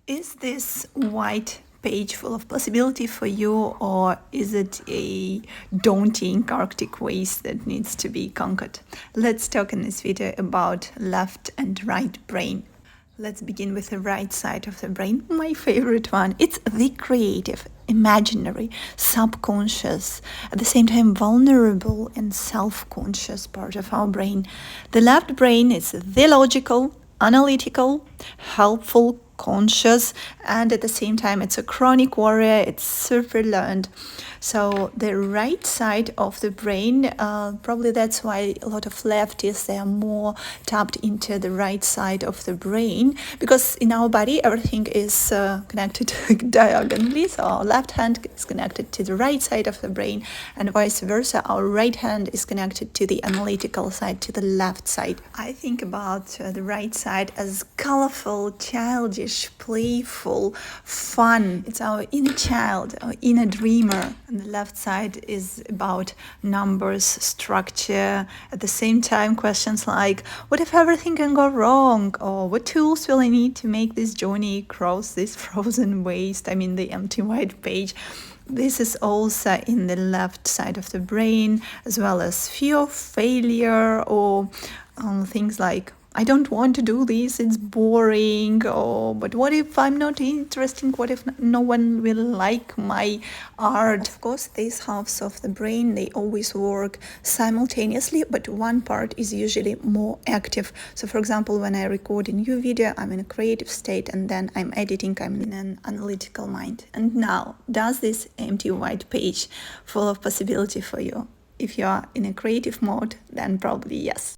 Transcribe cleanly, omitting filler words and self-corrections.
Is this white page full of possibility for you, or is it a daunting Arctic waste that needs to be conquered? Let's talk in this video about left and right brain. Let's begin with the right side of the brain, my favorite one. It's the creative, imaginary, subconscious, at the same time vulnerable and self-conscious part of our brain. The left brain is the logical, analytical, helpful, conscious, and at the same time it's a chronic warrior. It's super learned. So the right side of the brain, probably that's why a lot of leftists, they are more tapped into the right side of the brain, because in our body everything is connected diagonally. So our left hand is connected to the right side of the brain, and vice versa, our right hand is connected to the analytical side, to the left side. I think about the right side as colorful, childish, playful, fun. It's our inner child, our inner dreamer. And the left side is about numbers, structure. At the same time, questions like, what if everything can go wrong? Or what tools will I need to make this journey across this frozen waste? I mean, the empty white page. This is also in the left side of the brain, as well as fear of failure, or things like, I don't want to do this, it's boring, or but what if I'm not interesting, what if no one will like my art? Of course, these halves of the brain, they always work simultaneously, but one part is usually more active. So for example, when I record a new video, I'm in a creative state, and then I'm editing, I'm in an analytical mind. And now, does this empty white page full of possibility for you? If you are in a creative mode, then probably yes.